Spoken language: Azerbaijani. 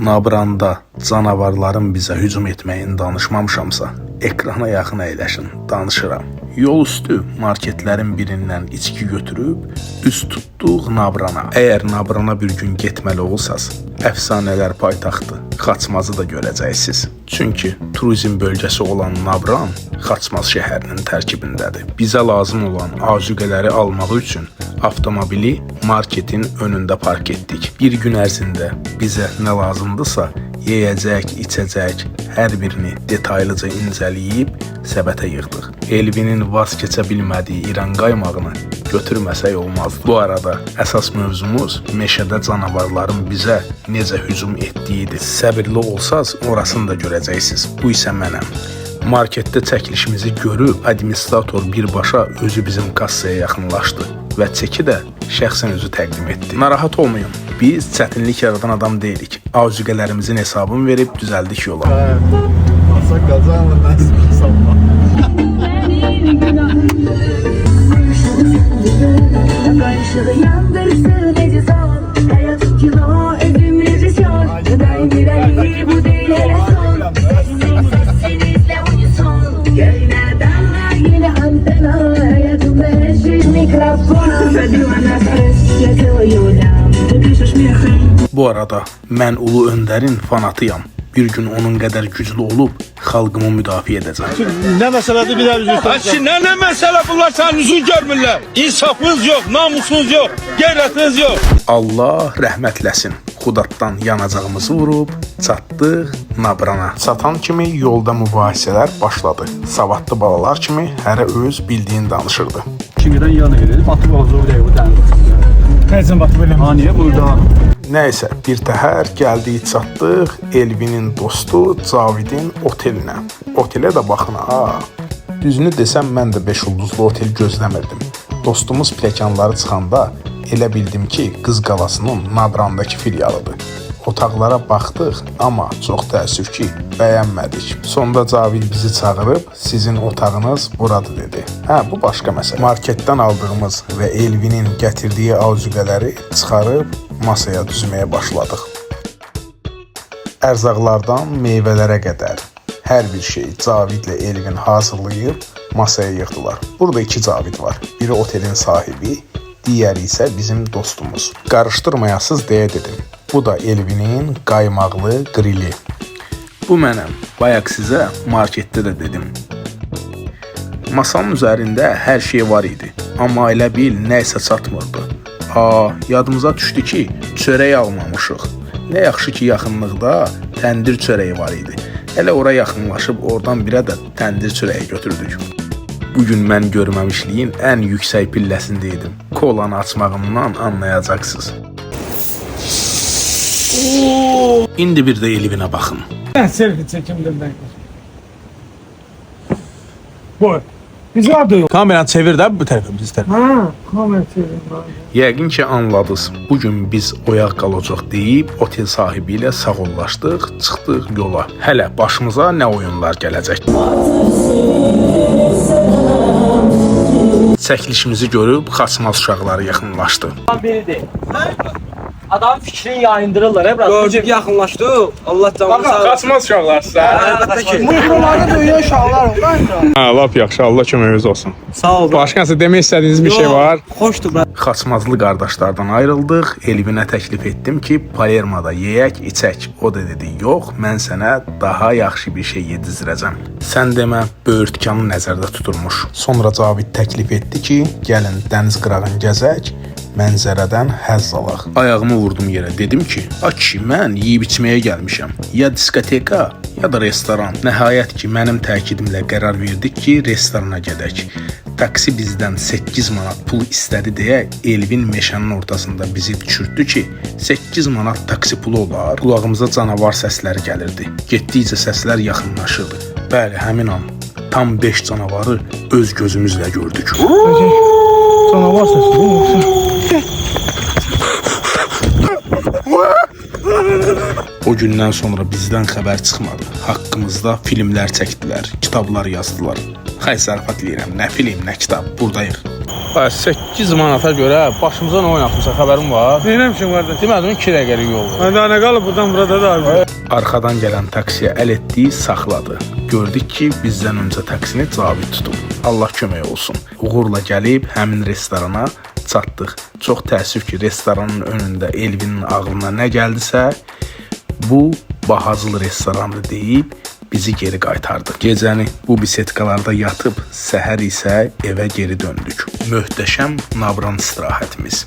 Nabranda canavarların bizə hücum etməyini danışmamışamsa, ekrana yaxın əyləşin, danışıram. Yol üstü marketlərin birindən içki götürüb, üst tutduq Nabrana. Əgər Nabrana bir gün getməli olsaz, əfsanələr paytaxtı, Xaçmazı da görəcəksiniz. Çünki turizm bölgəsi olan Nabran Xaçmaz şəhərinin tərkibindədir. Bizə lazım olan azuqələri almaq üçün avtomobili marketin önündə park etdik. Bir gün ərzində bizə nə lazımdırsa, yeyəcək, içəcək, hər birini detaylıca incələyib səbətə yığdıq. Elvinin vaz keçə bilmədiyi İran qaymağını götürməsək olmazdı. Bu arada əsas mövzumuz meşədə canavarların bizə necə hücum etdiyidir. Səbirli olsaz orasını da görəcəksiniz. Bu isə mənəm. Marketdə çəkilişimizi görüb administrator birbaşa özü bizim kassaya yaxınlaşdı və çeki də şəxsən özü təqdim etdi. Narahat olmayın, biz çətinlik yaradan adam deyilik. Azuqələrimizin hesabını verib düzəldik yola. Alsak kazanır, nasıl sanma. Bu arada mən Ulu Öndərin fanatıyam. Bir gün onun qədər güclü olub xalqımı müdafiə edəcəm. Ne meseledir bir daha üzülsün. Ne mesele bunlar sen yüzün görmürler. İnsafınız yok, namusunuz yok, qeyrətiniz yok. Allah rəhmətləsin. Xudatdan yanacağımızı vurub çatdıq Nabrana. Çatan kimi yolda mübahisələr başladı. Savadlı balalar kimi hərə öz bildiyini danışırdı. Kimidən yana gedir, batıb ağzı oraya bu dəniz. Neyse bak böyle. Haniyə burada. Nəysə, bir təhər gəldik çatdıq Elvinin dostu Cavidin otelinə. Otelə də baxın ha. Düzünü desəm mən də 5 ulduzlu otel gözləmirdim. Dostumuz pləkanları çıxanda elə bildim ki, Qız Qalasının Nabrandakı filialıdır. Otaqlara baxdıq, amma çox təəssüf ki, bəyənmədik. Sonda Cavid bizi çağırıb, sizin otağınız buradır dedi. Bu başqa məsələ. Marketdən aldığımız və Elvinin gətirdiyi azuqələri çıxarıb masaya düzməyə başladıq. Ərzaqlardan meyvələrə qədər hər bir şey Cavidlə Elvin hazırlayıb masaya yığdılar. Burada 2 Cavid var. Biri otelin sahibi, digəri isə bizim dostumuz. Qarışdırmayasız deyə dedim. Bu da Elvinin qaymaqlı grili. Bu mənəm. Bayaq sizə marketdə də dedim. Masanın üzərində hər şey var idi. Amma elə bil nəysə çatmırdı. Yadımıza düşdü ki, çörək almamışıq. Nə yaxşı ki, yaxınlıqda təndir çörəyi var idi. Elə ora yaxınlaşıb oradan birə də təndir çörəyi götürdük. Bugün mən görməmişliyin ən yüksək pilləsindeydim. Kolanı açmağımdan anlayacaqsınız. İndi bir də Elvinə baxın. Ben selfie çekimdim ben. Bu. Bizim adı yok. Kameranı çevir də bu tərəfə, biz tərəfə. Kamera çevirin. Yəqin ki, anladınız. Bugün biz oyaq qalacaq deyib otel sahibi ilə sağollaşdıq, çıxdıq yola. Hələ başımıza nə oyunlar gələcək. Çəkilişimizi görüb Xaçmaz uşaqları yaxınlaşdı. Biridir. Adam fikrini yayındırırlar. Gördük, yaxınlaşdı. Allah canını sağ olsun. Kaçmaz uşaqlar sizə. Əlbəttə ki. Mikroları döyüyor uşaqlar onlar. Lap yaxşı, Allah köməyiniz olsun. Sağ olun. Başqası demək istədiyiniz bir şey var? Xoşdur. Xaçmazlı qardaşlardan ayrıldıq. Elvinə təklif etdim ki, Palermada yeyək, içək. O da dedi, yox, mən sənə daha yaxşı bir şey yedizdirəcəm. Sən demə, böyürtkanı nəzərdə tuturmuş. Sonra Cavid təklif etdi ki, gəlin dəniz qırağını gəzək, mənzərədən həzz alaq. Ayağımı vurdum yerə, dedim ki, kişi, mən yeyib içməyə gəlmişəm. Ya diskoteka, ya da restoran. Nəhayət ki, mənim təkidimlə qərar verdik ki, restorana gedək. Taksi bizdən 8 manat pul istədi deyə Elvin meşənin ortasında bizi düşürtdü ki, 8 manat taksi pulu olar. Qulağımıza canavar səsləri gəlirdi. Getdikcə səslər yaxınlaşırdı. Bəli, həmin an tam 5 canavarı öz gözümüzlə gördük. Canavar sesi değil mi? O gündən sonra bizdən xəbər çıxmadı. Haqqımızda filmlər çəkdilər, kitablar yazdılar. Xəy sərfat eləyirəm, nə film, nə kitab, buradayıq. 8 manata görə başımıza nə oynatmışsa xəbərim var. Neyləmişim qardaş? Demədim 2 dəqiqəlik yoldur. Mən daha nə qalıb buradan burada da abi. Arxadan gələn taksiyə əl etdi, saxladı. Gördük ki, bizdən öncə taksini Cavid tutub. Allah kömək olsun. Uğurla gəlib həmin restorana çatdıq. Çox təəssüf ki, restoranın önündə Elvinin ağlına nə gəldisə, bu Bahazıl restoranı deyib bizi geri qaytardı. Gecəni bu bisetkalarda yatıb, səhər isə evə geri döndük. Möhtəşəm Navran istirahətimiz.